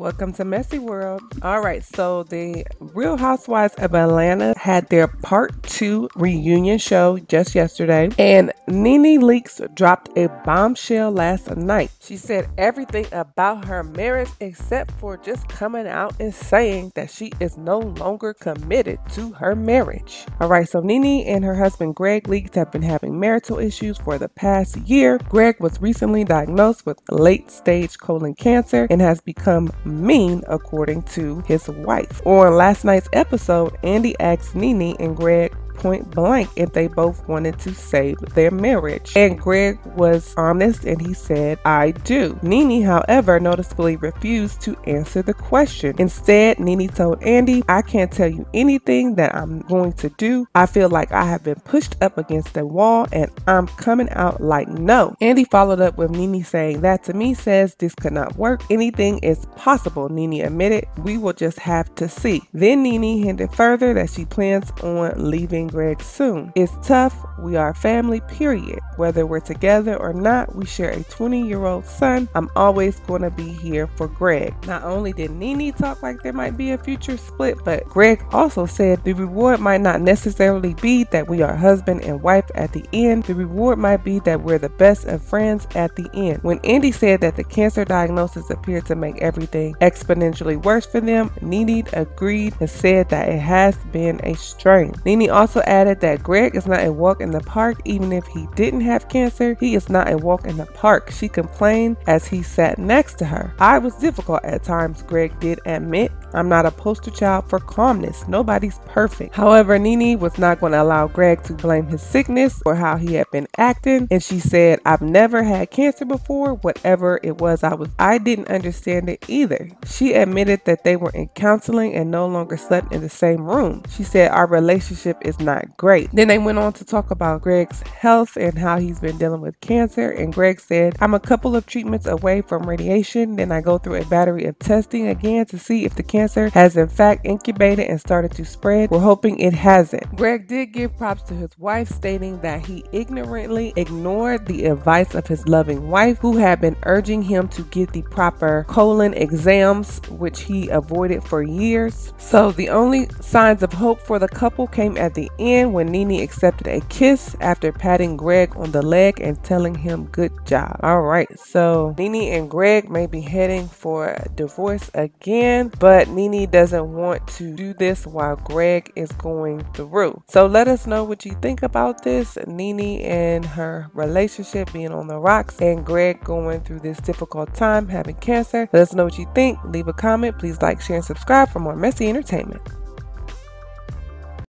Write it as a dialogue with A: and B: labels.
A: Welcome to Messy World. All right, so the Real Housewives of Atlanta had their part 2 reunion show just yesterday, and Nene Leakes dropped a bombshell last night. She said everything about her marriage except for just coming out and saying that she is no longer committed to her marriage. All right, so Nene and her husband Gregg Leakes have been having marital issues for the past year. Gregg was recently diagnosed with late-stage colon cancer and has become mean, according to his wife. On last night's episode, Andy asked Nene and Gregg point blank if they both wanted to save their marriage, and Gregg was honest and he said, "I do." Nene, however, noticeably refused to answer the question. Instead, Nene told Andy, "I can't tell you anything that I'm going to do. I feel like I have been pushed up against the wall and I'm coming out like no." Andy followed up with Nene saying, "That to me says this could not work. Anything is possible," Nene admitted. "We will just have to see." Then Nene hinted further that she plans on leaving Gregg soon. "It's tough. We are family, period. Whether we're together or not, we share a 20-year-old son. I'm always going to be here for Gregg." Not only did Nene talk like there might be a future split, but Gregg also said the reward might not necessarily be that we are husband and wife at the end. The reward might be that we're the best of friends at the end. When Andy said that the cancer diagnosis appeared to make everything exponentially worse for them, Nene agreed and said that it has been a strain. Nene also added that Gregg is not a walk in the park. Even if he didn't have cancer, he is not a walk in the park. She complained as he sat next to her. "I was difficult at times," Gregg did admit. "I'm not a poster child for calmness. Nobody's perfect." However, Nene was not going to allow Gregg to blame his sickness or how he had been acting, and she said, "I've never had cancer before. Whatever it was, I didn't understand it either." She admitted that they were in counseling and no longer slept in the same room. She said, "Our relationship is not great." Then they went on to talk about Gregg's health and how he's been dealing with cancer, and Gregg said, "I'm a couple of treatments away from radiation. Then I go through a battery of testing again to see if the cancer has in fact incubated and started to spread. We're hoping it hasn't." Gregg did give props to his wife, stating that he ignorantly ignored the advice of his loving wife, who had been urging him to get the proper colon exams, which he avoided for years. So the only signs of hope for the couple came at the end when Nene accepted a kiss after patting Gregg on the leg and telling him good job. All right, so Nene and Gregg may be heading for a divorce again, but Nene doesn't want to do this while Gregg is going through. So let us know what you think about this. Nene and her relationship being on the rocks and Gregg going through this difficult time having cancer. Let us know what you think. Leave a comment. Please like, share, and subscribe for more messy entertainment.